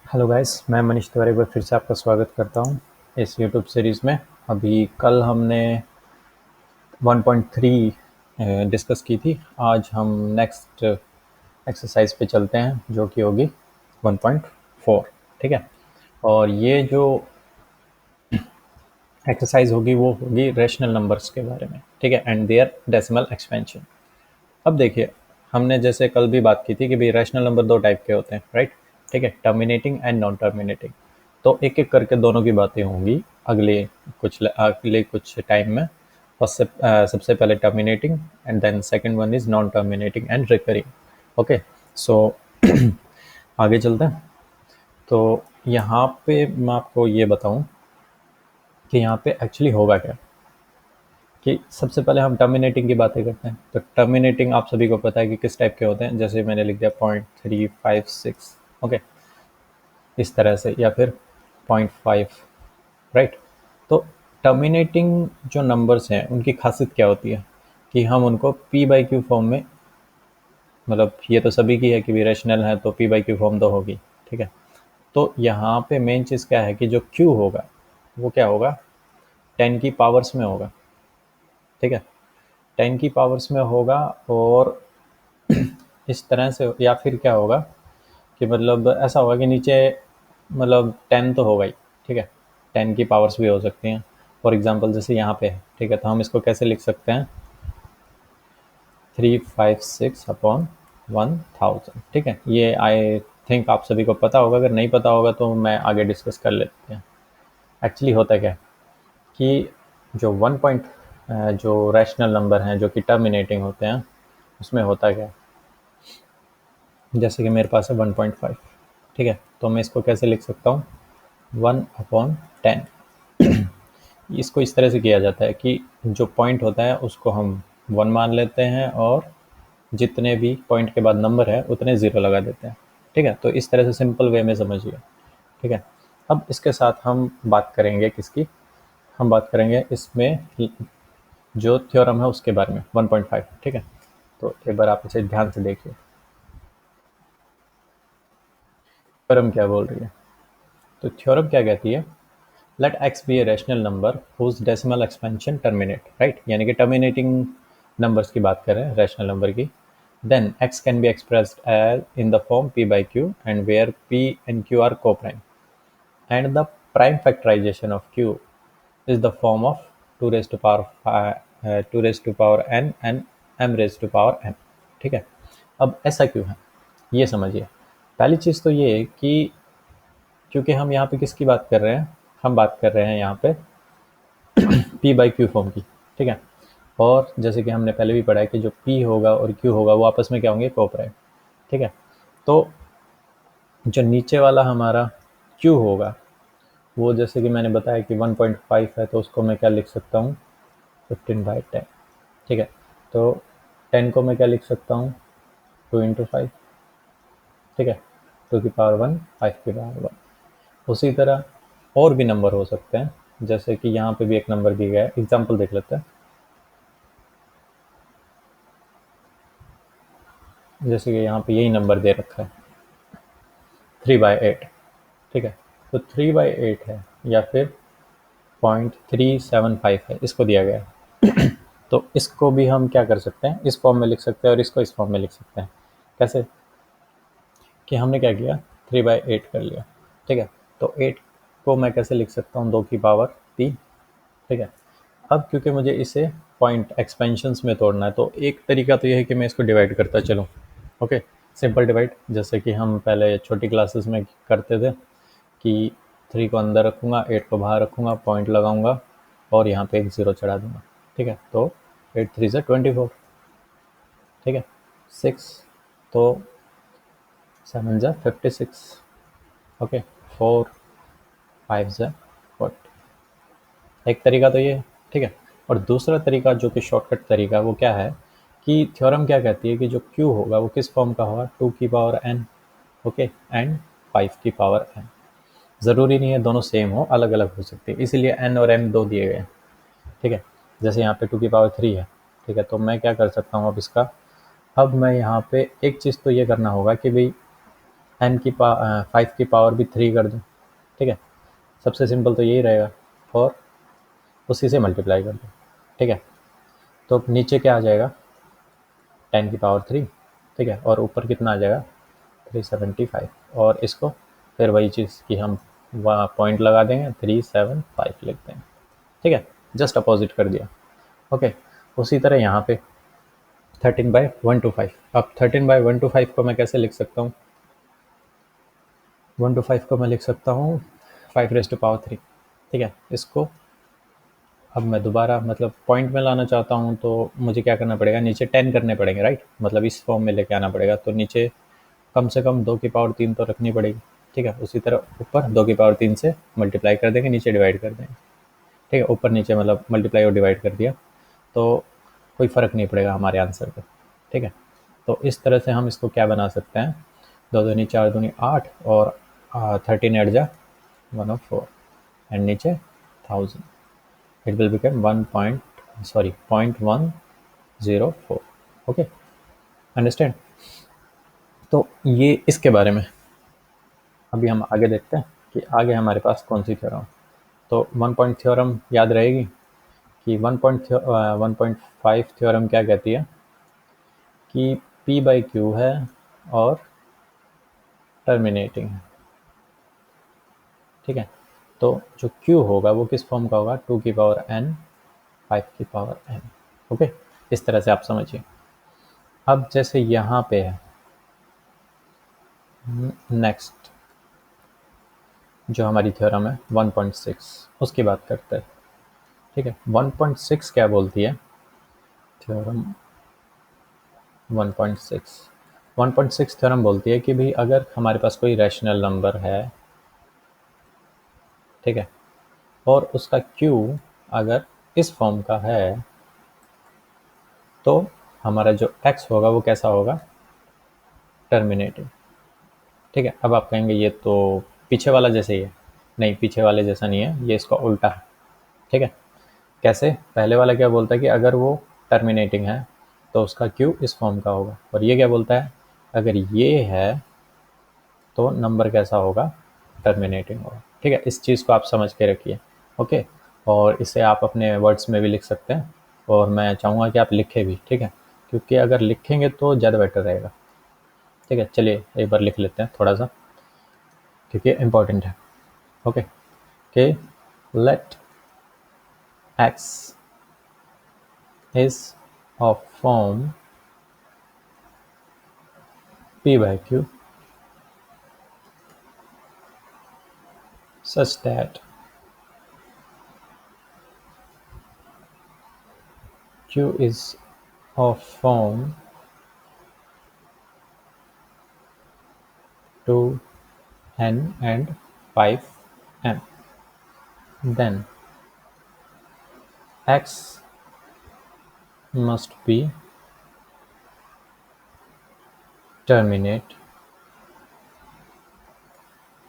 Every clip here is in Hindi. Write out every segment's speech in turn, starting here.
हेलो गाइस, मैं मनीष तिवारी एक बार फिर से आपका स्वागत करता हूं इस यूट्यूब सीरीज़ में। अभी कल हमने 1.3 डिस्कस की थी। आज हम नेक्स्ट एक्सरसाइज पे चलते हैं जो कि होगी 1.4। ठीक है, और ये जो एक्सरसाइज होगी वो होगी रैशनल नंबर्स के बारे में। ठीक है, एंड देयर डेसिमल एक्सपेंशन। अब देखिए, हमने जैसे कल भी बात की थी कि भाई रैशनल नंबर दो टाइप के होते हैं, राइट। ठीक है, टर्मिनेटिंग एंड नॉन टर्मिनेटिंग। तो एक एक करके दोनों की बातें होंगी अगले कुछ टाइम में। सबसे पहले terminating and then second one is non terminating and recurring. Okay, so आगे चलते हैं। तो यहाँ पे मैं आपको ये बताऊं कि यहाँ पे एक्चुअली होगा क्या। कि सबसे पहले हम टर्मिनेटिंग की बातें करते हैं। तो टर्मिनेटिंग आप सभी को पता है कि किस टाइप के होते हैं। जैसे मैंने लिख दिया 0.356, ओके, इस तरह से, या फिर 0.5, राइट। तो टर्मिनेटिंग जो नंबर्स हैं उनकी खासियत क्या होती है कि हम उनको पी बाई क्यू फॉर्म में, मतलब ये तो सभी की है कि भी रेशनल है तो पी बाई क्यू फॉर्म तो होगी। ठीक है, तो यहाँ पे मेन चीज़ क्या है कि जो क्यू होगा वो क्या होगा, 10 की पावर्स में होगा। ठीक है, 10 की पावर्स में होगा। और इस तरह से, या फिर क्या होगा कि मतलब ऐसा होगा कि नीचे मतलब 10 तो होगा ही। ठीक है, 10 की पावर्स भी हो सकती हैं। फॉर एग्जांपल जैसे यहाँ पे है, ठीक है, तो हम इसको कैसे लिख सकते हैं, 356/1000। ठीक है, ये आई थिंक आप सभी को पता होगा। अगर नहीं पता होगा तो मैं आगे डिस्कस कर लेते हैं। एक्चुअली होता क्या है कि जो जो रैशनल नंबर हैं जो कि टर्मिनेटिंग होते हैं, उसमें होता क्या है, जैसे कि मेरे पास है 1.5। ठीक है, तो मैं इसको कैसे लिख सकता हूँ, 1/10। इसको इस तरह से किया जाता है कि जो पॉइंट होता है उसको हम 1 मान लेते हैं, और जितने भी पॉइंट के बाद नंबर है उतने ज़ीरो लगा देते हैं। ठीक है, तो इस तरह से सिंपल वे में समझिए। ठीक है, अब इसके साथ हम बात करेंगे किसकी, हम बात करेंगे इसमें जो थ्योरम है उसके बारे में, 1.5। ठीक है, तो एक बार आप इसे ध्यान से देखिए, थ्योरम क्या बोल रही है। तो थ्योरम क्या कहती है, let x be a rational number whose decimal expansion terminate, right, यानी कि टर्मिनेटिंग नंबर्स की बात कर रहे हैं, रैशनल नंबर की। Then x can be expressed as in the form p by Q and where p and q are coprime, and the prime factorization of q is the form of 2 raised to power n and m raised to power n। ठीक है, अब ऐसा क्यों है ये समझिए। पहली चीज़ तो ये कि क्योंकि हम यहाँ पे किसकी बात कर रहे हैं, हम बात कर रहे हैं यहाँ पे पी बाई क्यू फॉर्म की। ठीक है, और जैसे कि हमने पहले भी पढ़ा है कि जो पी होगा और क्यू होगा वो आपस में क्या होंगे, कोऑपरेट। ठीक है, तो जो नीचे वाला हमारा क्यू होगा वो, जैसे कि मैंने बताया कि 1.5 है, तो उसको मैं क्या लिख सकता हूँ, 15/10। ठीक है, तो 10 को मैं क्या लिख सकता हूँ, 2 × 5। ठीक है, 2 की पावर 1, 5 की पावर 1। उसी तरह और भी नंबर हो सकते हैं, जैसे कि यहाँ पे भी एक नंबर दिया गया है, एग्जाम्पल देख लेते हैं। जैसे कि यहाँ पे यही नंबर दे रखा है, 3/8। ठीक है, तो 3/8 है, या फिर 0.375 है, इसको दिया गया है। तो इसको भी हम क्या कर सकते हैं, इस फॉर्म में लिख सकते हैं और इसको इस फॉर्म में लिख सकते हैं। कैसे कि हमने क्या किया, 3/8 कर लिया। ठीक है, तो 8 को मैं कैसे लिख सकता हूँ, 2 की पावर 3। ठीक है, अब क्योंकि मुझे इसे पॉइंट एक्सपेंशंस में तोड़ना है, तो एक तरीका तो ये है कि मैं इसको डिवाइड करता चलूँ। ओके, सिंपल डिवाइड, जैसे कि हम पहले छोटी क्लासेस में करते थे कि 3 को अंदर रखूँगा, 8 को बाहर रखूँगा, पॉइंट लगाऊँगा और यहाँ पे एक ज़ीरो चढ़ा दूँगा। ठीक है, तो 8 3 ज़ा 24। ठीक है, 6, तो 7 ज़ा 56। ओके, 4 5 ज़ा 40। एक तरीका तो ये है। ठीक है, और दूसरा तरीका जो कि शॉर्टकट तरीका, वो क्या है कि थ्योरम क्या कहती है कि जो क्यू होगा वो किस फॉर्म का होगा, 2 की पावर n। ओके, एंड 5 की पावर n। ज़रूरी नहीं है दोनों सेम हो, अलग अलग हो सकती है, इसीलिए n और m दो दिए गए हैं। ठीक है, जैसे यहाँ पे 2 की पावर 3 है। ठीक है, तो मैं क्या कर सकता हूँ अब इसका, अब मैं यहाँ पे एक चीज़ तो ये करना होगा कि भाई फाइव की पावर भी 3 कर दूँ, ठीक है। सबसे सिंपल तो यही रहेगा, और उसी से मल्टीप्लाई कर दो, ठीक है। तो नीचे क्या आ जाएगा, 10 की पावर 3, ठीक है, और ऊपर कितना आ जाएगा 375, और इसको फिर वही चीज़ कि हम वहाँ पॉइंट लगा देंगे, 375 लिख देंगे, ठीक है। जस्ट अपोजिट कर दिया, ओके। उसी तरह यहाँ पे 13/125, अब 13/125 को मैं कैसे लिख सकता हूँ, 125 को मैं लिख सकता हूँ 5⁻3, ठीक है। इसको अब मैं दोबारा मतलब पॉइंट में लाना चाहता हूँ, तो मुझे क्या करना पड़ेगा, नीचे 10 करने पड़ेंगे, राइट, मतलब इस फॉर्म में लेके आना पड़ेगा। तो नीचे कम से कम 2 की पावर 3 तो रखनी पड़ेगी, ठीक है। उसी तरह ऊपर 2 की पावर 3 से मल्टीप्लाई कर देंगे, नीचे डिवाइड कर देंगे, ठीक है। ऊपर नीचे मतलब मल्टीप्लाई और डिवाइड कर दिया, तो कोई फ़र्क नहीं पड़ेगा हमारे आंसर पे, ठीक है। तो इस तरह से हम इसको क्या बना सकते हैं, 2 दूनी 4 दूनी 8, और 13 एट जा 104, एंड नीचे 1000, it will become 0.104, okay, understand. तो ये इसके बारे में। अभी हम आगे देखते हैं कि आगे हमारे पास कौन सी थ्योरम। तो 1 पॉइंट थ्योरम याद रहेगी कि 1.5 थ्योरम क्या कहती है कि P/Q है और टर्मिनेटिंग है, ठीक है। तो जो Q होगा वो किस फॉर्म का होगा, 2 की पावर n, 5 की पावर n, ओके। इस तरह से आप समझिए। अब जैसे यहाँ पे है, नेक्स्ट जो हमारी थ्योरम है 1.6, उसकी बात करते हैं, ठीक है। 1.6 क्या बोलती है थ्योरम, 1.6 थ्योरम बोलती है कि भाई अगर हमारे पास कोई रैशनल नंबर है, ठीक है, और उसका Q अगर इस फॉर्म का है, तो हमारा जो X होगा वो कैसा होगा, टर्मिनेटिंग, ठीक है। अब आप कहेंगे ये तो पीछे वाला जैसे ही है, नहीं, पीछे वाले जैसा नहीं है, ये इसका उल्टा है, ठीक है। कैसे, पहले वाला क्या बोलता है कि अगर वो टर्मिनेटिंग है तो उसका Q इस फॉर्म का होगा, और ये क्या बोलता है, अगर ये है तो नंबर कैसा होगा, टर्मिनेटिंग होगा, ठीक है। इस चीज़ को आप समझ के रखिए, ओके। और इसे आप अपने वर्ड्स में भी लिख सकते हैं, और मैं चाहूँगा कि आप लिखें भी, ठीक है, क्योंकि अगर लिखेंगे तो ज़्यादा बेटर रहेगा, ठीक है। चलिए एक बार लिख लेते हैं थोड़ा सा, क्योंकि इम्पोर्टेंट है, ओके। कि let x is of form P/Q such that Q is of form 2n and 5m, then x must be terminate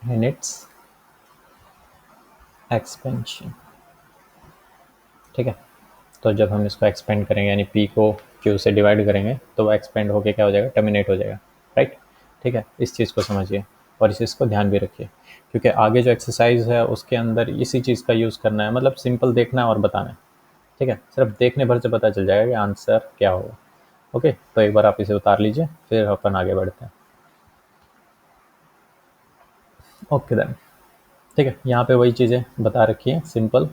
in its expansion, ठीक है। तो जब हम इसको एक्सपेंड करेंगे, यानी p को q से डिवाइड करेंगे, तो वो एक्सपेंड होके क्या हो जाएगा, टर्मिनेट हो जाएगा, राइट, ठीक है। इस चीज़ को समझिए और इस चीज़ को ध्यान भी रखिए, क्योंकि आगे जो एक्सरसाइज है उसके अंदर इसी चीज़ का यूज़ करना है, मतलब सिंपल देखना है और बताना है, ठीक है। सिर्फ देखने भर से पता चल जाएगा कि आंसर क्या होगा, ओके। तो एक बार आप इसे उतार लीजिए, फिर अपन आगे बढ़ते हैं, ओके देन, ठीक है। यहाँ पे वही चीज़ें बता रखी हैं सिंपल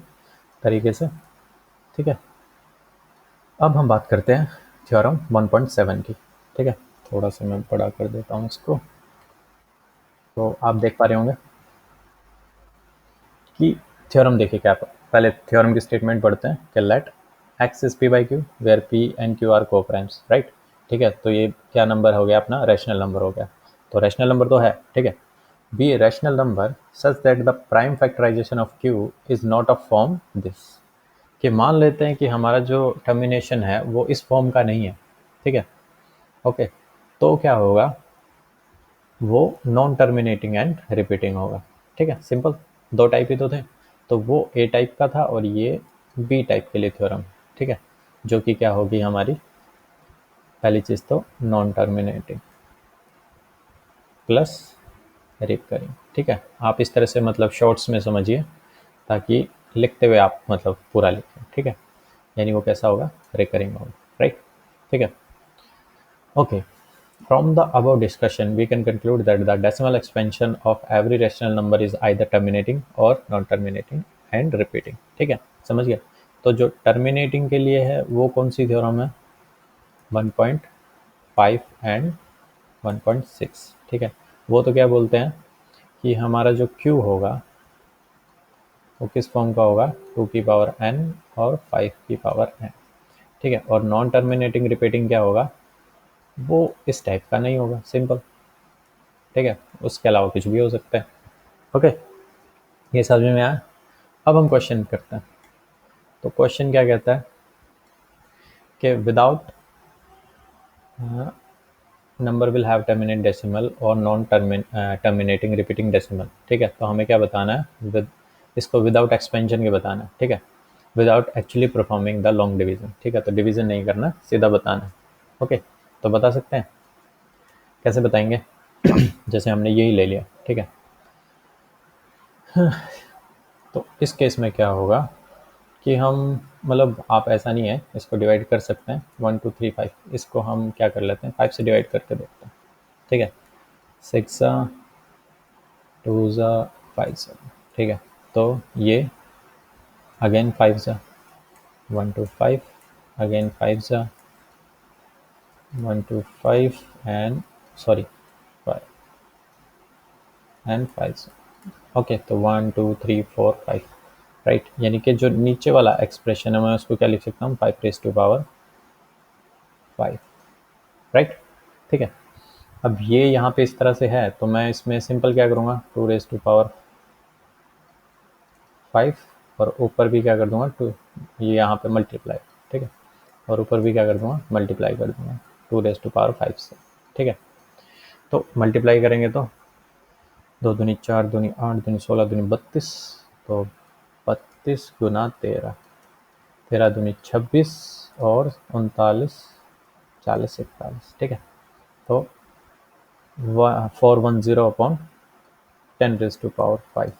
तरीके से, ठीक है। अब हम बात करते हैं थ्योरम 1.7 की, ठीक है। थोड़ा सा मैं बड़ा कर देता हूँ इसको, तो आप देख पा रहे होंगे कि थ्योरम देखिए क्या, पहले थ्योरम की स्टेटमेंट पढ़ते हैं कि let x is P/Q where P and Q are coprimes, right, ठीक है। तो ये क्या नंबर हो गया अपना, रैशनल नंबर हो गया, तो रैशनल नंबर तो है, ठीक है। Be a rational number such that the prime factorization of Q is not of form this, कि मान लेते हैं कि हमारा जो टर्मिनेशन है वो इस फॉर्म का नहीं है, ठीक है, ओके। तो क्या होगा, वो नॉन टर्मिनेटिंग एंड रिपीटिंग होगा, ठीक है, सिंपल। दो टाइप ही तो थे, तो वो ए टाइप का था और ये बी टाइप के लिए थ्योरम, ठीक है, जो कि क्या होगी हमारी पहली चीज़ तो नॉन टर्मिनेटिंग प्लस रिकरिंग। ठीक है, आप इस तरह से मतलब शॉर्ट्स में समझिए, ताकि लिखते हुए आप मतलब पूरा लिखें। ठीक है, यानी वो कैसा होगा, रिकरिंग होगा, राइट। ठीक है, okay. From the above discussion, we can conclude that the decimal expansion of every rational number is either terminating or non-terminating and repeating। ठीक है, समझ गया। तो जो terminating के लिए है वो कौन सी थ्योरम है, 1.5 एंड 1.6। ठीक है, वो तो क्या बोलते हैं कि हमारा जो Q होगा वो किस फॉर्म का होगा, 2 की पावर n और 5 की पावर n। ठीक है, और नॉन टर्मिनेटिंग रिपीटिंग क्या होगा, वो इस टाइप का नहीं होगा, सिंपल। ठीक है, उसके अलावा कुछ भी हो सकता है। ओके, ये समझ में आया। अब हम क्वेश्चन करते हैं। तो क्वेश्चन क्या कहता है कि without number will have terminate decimal और नॉन टर्मिनेटिंग रिपीटिंग डेसिमल। ठीक है, तो हमें क्या बताना है, इसको विदाउट एक्सपेंशन के बताना है। ठीक है, without actually performing the long division. ठीक है, तो डिवीजन नहीं करना, सीधा बताना है। ओके, तो बता सकते हैं, कैसे बताएंगे। जैसे हमने यही ले लिया। ठीक है, तो इस केस में क्या होगा कि हम मतलब आप ऐसा नहीं है, इसको डिवाइड कर सकते हैं 1 2 3 5, इसको हम क्या कर लेते हैं 5 से डिवाइड करके देखते हैं। ठीक है, 6 2 5 ठीक है, तो ये again 5 1 2 5, again 5 1 2 5 and sorry 5 and 5। Okay, तो 1 2 3 4 5, राइट। यानी कि जो नीचे वाला एक्सप्रेशन है मैं उसको क्या लिख सकता हूँ, 5 रेज टू पावर 5, राइट। ठीक है, अब ये यहाँ पे इस तरह से है, तो मैं इसमें सिंपल क्या करूँगा, 2 रेज टू पावर 5, और ऊपर भी क्या कर दूंगा 2, ये यहाँ पे मल्टीप्लाई। ठीक है, और ऊपर भी क्या कर दूंगा, मल्टीप्लाई कर दूंगा 2 रेज टू पावर 5 से। ठीक है, तो मल्टीप्लाई करेंगे तो 2 दूनी 4 दूनी 8 दूनी 16 दूनी 32, तो 32 गुना 13, 13 दूनी 26 और 39 40 41। ठीक है, तो 410 अपॉन 10 रेज टू पावर 5,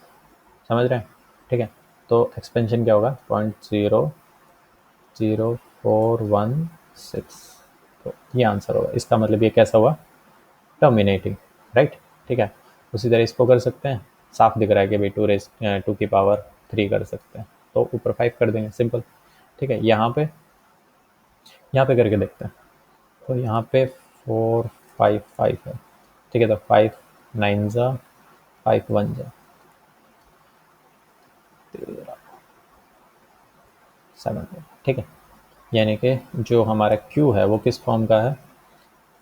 समझ रहे हैं। ठीक है, तो एक्सपेंशन क्या होगा, 0.00416। तो ये आंसर होगा, इसका मतलब ये कैसा हुआ, टर्मिनेटिंग, राइट। ठीक है, उसी तरह इसको कर सकते हैं, साफ दिख रहा है कि भाई 2 की पावर 3 कर सकते हैं, तो ऊपर 5 कर देंगे, सिंपल। ठीक है, यहाँ पे करके देखते हैं। तो यहाँ पे 4 5 5 है। ठीक है, तो 5 9 5 1 7। ठीक है, यानी कि जो हमारा Q है वो किस फॉर्म का है,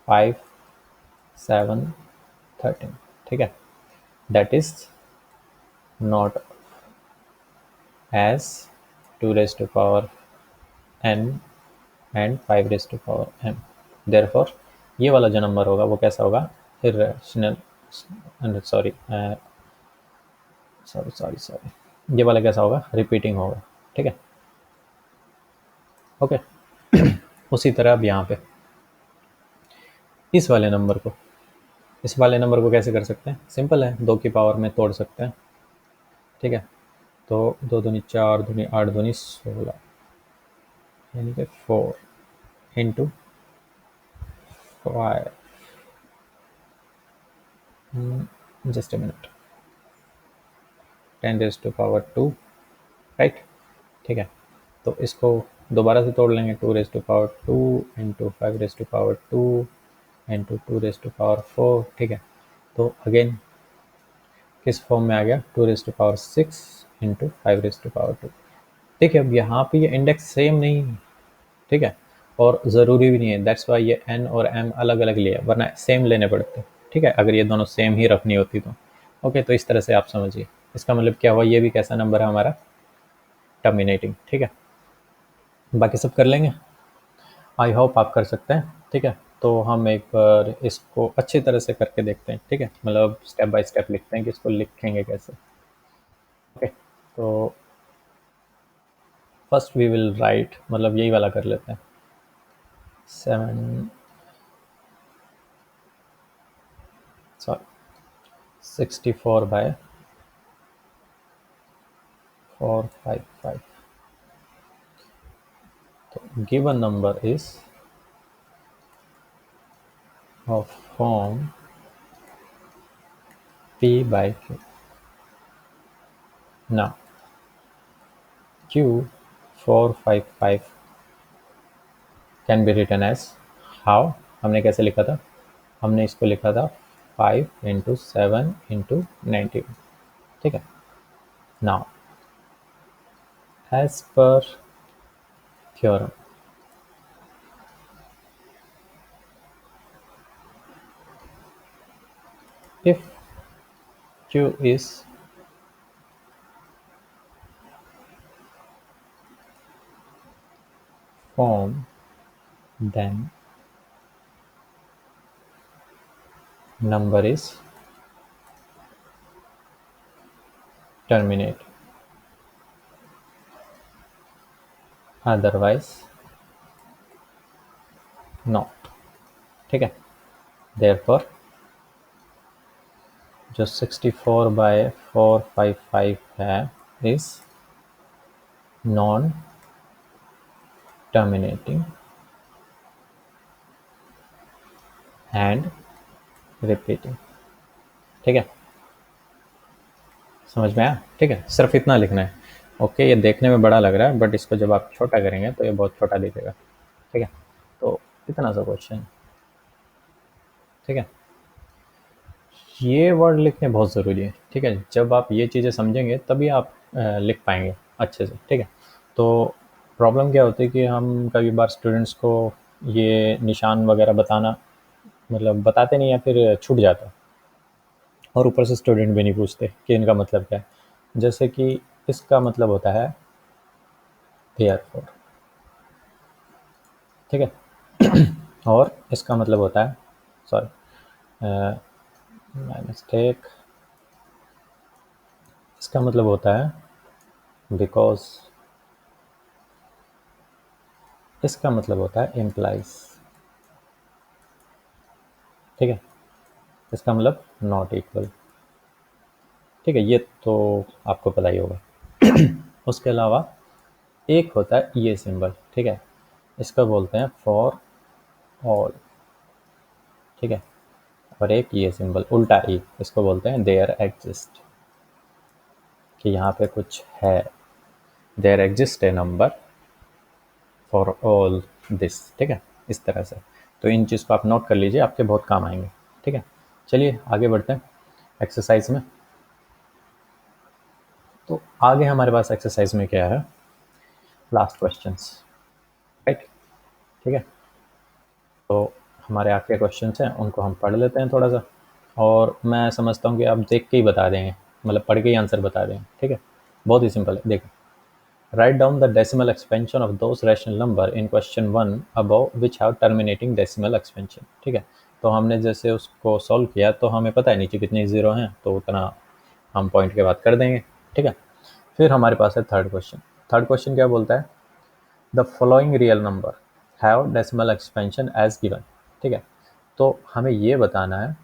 5 7 13। ठीक है, that is not as 2 raise to power n and 5 raise to power m। Therefore ये वाला जो नंबर होगा वो कैसा होगा, irrational, sorry sorry sorry sorry, ये वाला कैसा होगा, रिपीटिंग होगा। ठीक है, ओके। उसी तरह अब यहाँ पे इस वाले नंबर को कैसे कर सकते हैं, सिंपल है, 2 की पावर में तोड़ सकते हैं। ठीक है, तो 2 दूनी 4 दूनी 8 दूनी 16, यानी कि 4 into 5, just a minute, 10 raise to power 2, right. ठीक है, तो इसको दोबारा से तोड़ लेंगे, 2 raise to power 2 into 5 raise to power 2 into 2 raise to power 4। ठीक है, तो अगेन किस फॉर्म में आ गया, 2 raise to power 6 into 5 raise to power 2। देखिए, अब यहाँ पे ये इंडेक्स सेम नहीं है। ठीक है, और ज़रूरी भी नहीं है, दैट्स वाई ये n और m अलग अलग लिए, वरना सेम लेने पड़ते। ठीक है, अगर ये दोनों सेम ही रखनी होती तो। ओके, तो इस तरह से आप समझिए, इसका मतलब क्या हुआ, ये भी कैसा नंबर है हमारा, टर्मिनेटिंग। ठीक है, बाकी सब कर लेंगे, आई होप आप कर सकते हैं। ठीक है, तो हम एक बार इसको अच्छी तरह से करके देखते हैं। ठीक है, मतलब स्टेप बाय स्टेप लिखते हैं कि इसको लिखेंगे कैसे। ओके, तो फर्स्ट वी विल राइट, मतलब यही वाला कर लेते हैं, 7 sorry 64/455. So given number is of form P by Q. Now Q455 can be written as how? हमने कैसे लिखा था? हमने इसको लिखा था 5 into 7 into 91. ठीक है. Now as per theorem, if Q is form, then number is terminate, otherwise not. ठीक है. Therefore जो 64/455 है is non terminating and repeating. ठीक है. समझ में आया? ठीक है. सिर्फ इतना लिखना है. ओके. ये देखने में बड़ा लग रहा है बट इसको जब आप छोटा करेंगे तो ये बहुत छोटा दिखेगा. ठीक है. तो इतना सा क्वेश्चन. ठीक है. ये वर्ड लिखने बहुत ज़रूरी है. ठीक है. जब आप ये चीज़ें समझेंगे तभी आप लिख पाएंगे अच्छे से. ठीक है. तो प्रॉब्लम क्या होती है कि हम कई बार स्टूडेंट्स को ये निशान वगैरह बताना मतलब बताते नहीं या फिर छूट जाता है और ऊपर से स्टूडेंट भी नहीं पूछते कि इनका मतलब क्या है. जैसे कि इसका मतलब होता है therefore. ठीक है. और इसका मतलब होता है सॉरी माय मिस्टेक, इसका मतलब होता है बिकॉज, इसका मतलब होता है implies. ठीक है. इसका मतलब नॉट इक्वल. ठीक है. ये तो आपको पता ही होगा. उसके अलावा एक होता है ये सिंबल. ठीक है. इसका बोलते हैं फॉर ऑल. ठीक है. और एक ये सिंबल उल्टा ई, इसको बोलते हैं देयर एग्जिस्ट, कि यहाँ पे कुछ है. There exist a number for all this. ठीक है. इस तरह से. तो इन चीज़ को आप नोट कर लीजिए, आपके बहुत काम आएंगे. ठीक है. चलिए आगे बढ़ते हैं एक्सरसाइज में. तो आगे हमारे पास एक्सरसाइज में क्या है? Last questions. राइट. ठीक है. तो हमारे आखिरी क्वेश्चंस हैं, उनको हम पढ़ लेते हैं थोड़ा सा. और मैं समझता हूँ कि आप देख के ही बता देंगे, मतलब पढ़ के ही आंसर बता देंगे. ठीक है. बहुत ही सिंपल है. देखो. Write down the decimal expansion of those rational number in question 1 above which have terminating decimal expansion. ठीक है. तो हमने जैसे उसको सॉल्व किया तो हमें पता है नीचे कितने ज़ीरो हैं, तो उतना हम पॉइंट के बाद कर देंगे. ठीक है. फिर हमारे पास है थर्ड क्वेश्चन. थर्ड क्वेश्चन क्या बोलता है? The following real number have decimal expansion as given. ठीक है. तो हमें ये बताना है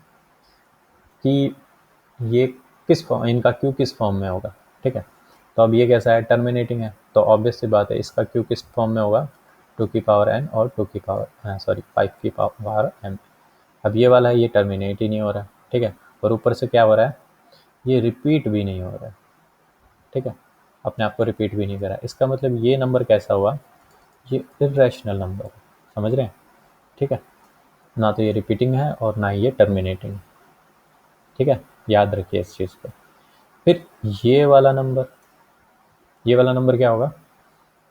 कि ये किस फॉर्म, इनका क्यू किस फॉर्म में होगा. ठीक है. तो अब ये कैसा है? टर्मिनेटिंग है. तो ऑब्वियस सी बात है इसका क्यू किस फॉर्म में होगा? 2 की पावर n और 5 की पावर m. अब ये वाला है, ये टर्मिनेट ही नहीं हो रहा है. ठीक है. और ऊपर से क्या हो रहा है? ये रिपीट भी नहीं हो रहा है. ठीक है. अपने आप को रिपीट भी नहीं कर रहा है. इसका मतलब ये नंबर कैसा हुआ? ये इर्रेशनल नंबर है. समझ रहे हैं? ठीक है. ना तो ये रिपीटिंग है और ना ही ये टर्मिनेटिंग. ठीक है. याद रखिए इस चीज़ को. फिर ये वाला नंबर क्या होगा?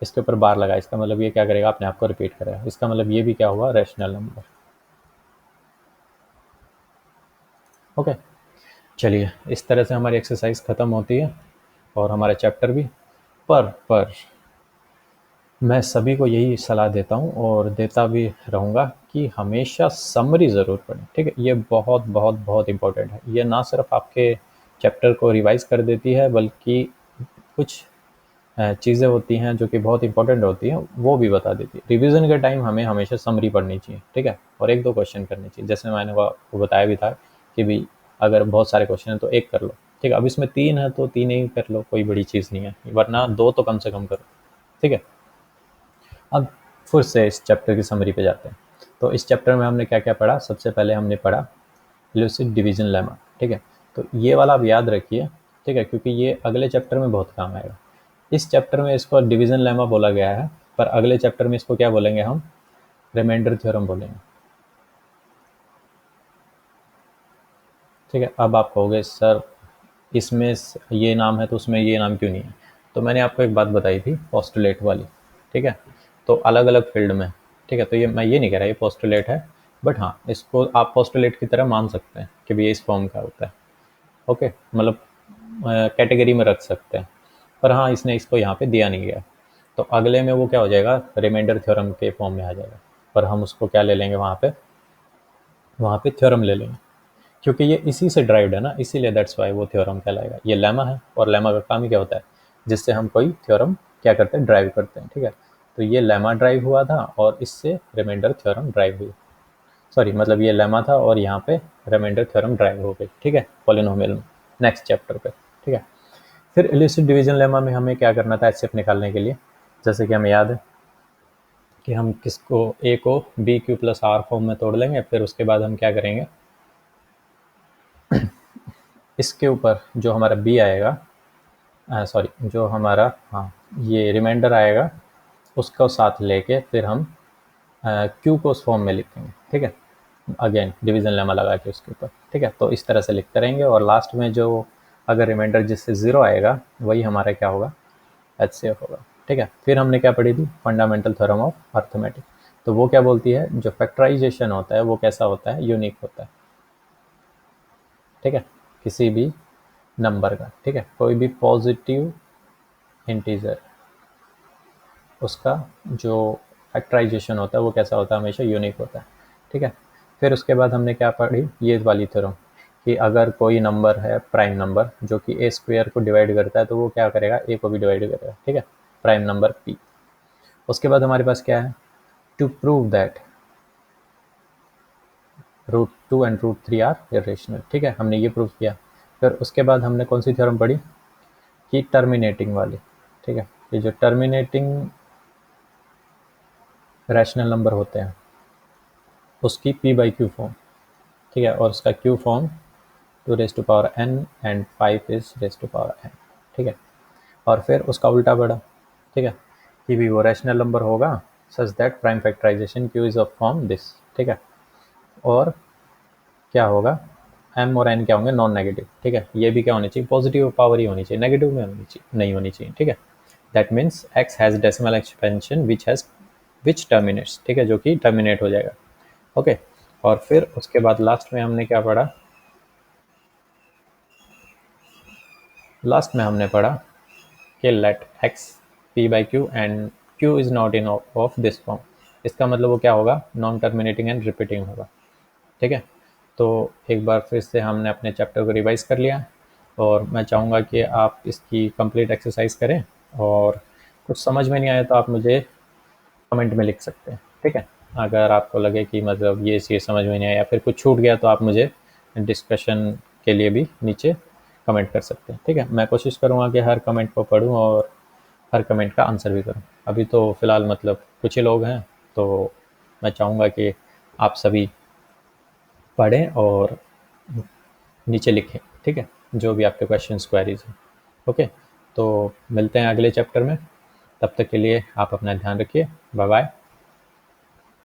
इसके ऊपर बार लगा, इसका मतलब ये क्या करेगा? अपने आप को रिपीट करेगा. इसका मतलब ये भी क्या हुआ? Rational number. ओके. चलिए इस तरह से हमारी एक्सरसाइज ख़त्म होती है और हमारा चैप्टर भी. पर मैं सभी को यही सलाह देता हूँ और देता भी रहूँगा कि हमेशा समरी ज़रूर पढ़ें. ठीक है. ये बहुत बहुत बहुत इम्पोर्टेंट है. ये ना सिर्फ आपके चैप्टर को रिवाइज़ कर देती है बल्कि कुछ चीज़ें होती हैं जो कि बहुत इंपॉर्टेंट होती हैं, वो भी बता देती है. रिवीजन के टाइम हमें हमेशा समरी पढ़नी चाहिए. ठीक है. और 1-2 क्वेश्चन करने चाहिए. जैसे मैंने वो बताया भी था कि भी अगर बहुत सारे क्वेश्चन है तो एक कर लो, ठीक है। अब इसमें 3 है तो 3 ही कर लो, कोई बड़ी चीज़ नहीं है, वरना 2 तो कम से कम करो, ठीक है। अब फिर से इस चैप्टर की समरी पे जाते हैं। तो इस चैप्टर में हमने क्या क्या पढ़ा? सबसे पहले हमने पढ़ा इल्यूसिव डिवीजन लेमा, ठीक है। तो ये वाला आप याद रखिए, ठीक है, क्योंकि ये अगले चैप्टर में बहुत काम आएगा। इस चैप्टर में इसको डिवीजन लेमा बोला गया है, पर अगले चैप्टर में इसको क्या बोलेंगे हम? रिमाइंडर थ्योरम बोलेंगे, ठीक है। अब आप कहोगे सर इसमें ये नाम है तो उसमें ये नाम क्यों नहीं है? तो मैंने आपको एक बात बताई थी पोस्टुलेट वाली, ठीक है। तो अलग अलग फील्ड में, ठीक है, तो ये मैं ये नहीं कह रहा ये पोस्टुलेट है, बट हाँ इसको आप पोस्टुलेट की तरह मान सकते हैं कि भी ये इस फॉर्म का होता है, ओके, मतलब कैटेगरी में रख सकते हैं। पर हाँ इसने इसको यहाँ पे दिया नहीं गया, तो अगले में वो क्या हो जाएगा? रिमाइंडर थ्योरम के फॉर्म में आ जाएगा, पर हम उसको क्या ले लेंगे वहाँ पे थ्योरम ले लेंगे, क्योंकि ये इसी से ड्राइव्ड है ना, इसीलिए दैट्स वाई वो थ्योरम कहलाएगा। ये लेमा है, और लेमा का काम ही क्या होता है? जिससे हम कोई थ्योरम क्या करते हैं? ड्राइव करते हैं, ठीक है। तो ये लेमा ड्राइव हुआ था और इससे रिमाइंडर थ्योरम ड्राइव हुई, सॉरी मतलब ये लेमा था और यहाँ पे रिमाइंडर थ्योरम ड्राइव हो गई, ठीक है, पॉलिनोमियल में, नेक्स्ट चैप्टर पे, ठीक है। फिर इल्यूसिव डिवीजन लेमा में हमें क्या करना था एचसीएफ निकालने के लिए? जैसे कि हमें याद है कि हम किसको ए को B Q plus R form में तोड़ लेंगे, फिर उसके बाद हम क्या करेंगे, इसके ऊपर जो हमारा बी आएगा, सॉरी जो हमारा हाँ ये रिमाइंडर आएगा उसको साथ लेके फिर हम क्यू को उस फॉर्म में लिखेंगे, ठीक है, अगेन डिवीजन लेमा लगा के उसके ऊपर, ठीक है। तो इस तरह से लिखते रहेंगे और लास्ट में जो अगर रिमाइंडर जिससे 0 आएगा वही हमारा क्या होगा? एचसीएफ होगा, ठीक है। फिर हमने क्या पढ़ी थी? Fundamental theorem of arithmetic. तो वो क्या बोलती है? जो फैक्टराइजेशन होता है वो कैसा होता है? यूनिक होता है, ठीक है, किसी भी नंबर का, ठीक है, कोई भी पॉजिटिव इंटीजर, उसका जो फैक्टराइजेशन होता है वो कैसा होता है? हमेशा यूनिक होता है, ठीक है। फिर उसके बाद हमने क्या पढ़ी? ये वाली थ्योरम कि अगर कोई नंबर है प्राइम नंबर जो कि ए स्क्वायर को डिवाइड करता है तो वो क्या करेगा? ए को भी डिवाइड करेगा, ठीक है, प्राइम नंबर पी। उसके बाद हमारे पास क्या है? To prove that √2 and √3 are irrational, ठीक है, हमने ये प्रूव किया। फिर उसके बाद हमने कौन सी थ्योरम पढ़ी? कि टर्मिनेटिंग वाली, ठीक है, ये जो टर्मिनेटिंग रैशनल नंबर होते हैं उसकी p बाई क्यू फॉर्म, ठीक है, और उसका Q form 2⁻n and 5 n, ठीक है। और फिर उसका उल्टा पड़ा, ठीक है, कि भी वो रैशनल नंबर होगा such that prime factorization Q is of form this, ठीक है। और क्या होगा? m और n क्या होंगे? नॉन नेगेटिव, ठीक है। ये भी क्या होनी चाहिए? पॉजिटिव पावर ही होनी चाहिए, नेगेटिव में होनी चाहिए नहीं होनी चाहिए, ठीक है। That means x has decimal expansion which terminates, ठीक है, जो कि टर्मिनेट हो जाएगा, ओके। और फिर उसके बाद लास्ट में हमने क्या पढ़ा? लास्ट में हमने पढ़ा कि let x p by Q and q is not in of this form. इसका मतलब वो क्या होगा? नॉन टर्मिनेटिंग एंड रिपीटिंग होगा, ठीक है। तो एक बार फिर से हमने अपने चैप्टर को रिवाइज कर लिया और मैं चाहूँगा कि आप इसकी कंप्लीट एक्सरसाइज करें, और कुछ समझ में नहीं आया तो आप मुझे कमेंट में लिख सकते हैं, ठीक है। अगर आपको लगे कि मतलब ये चीज़ समझ में नहीं आया या फिर कुछ छूट गया तो आप मुझे डिस्कशन के लिए भी नीचे कमेंट कर सकते हैं, ठीक है। मैं कोशिश करूँगा कि हर कमेंट को पढूँ और हर कमेंट का आंसर भी करूँ। अभी तो फ़िलहाल मतलब कुछ ही लोग हैं, तो मैं चाहूँगा कि आप सभी पढ़ें और नीचे लिखें, ठीक है, जो भी आपके क्वेश्चंस क्वेरीज हैं, ओके। तो मिलते हैं अगले चैप्टर में, तब तक के लिए आप अपना ध्यान रखिए, बाय बाय।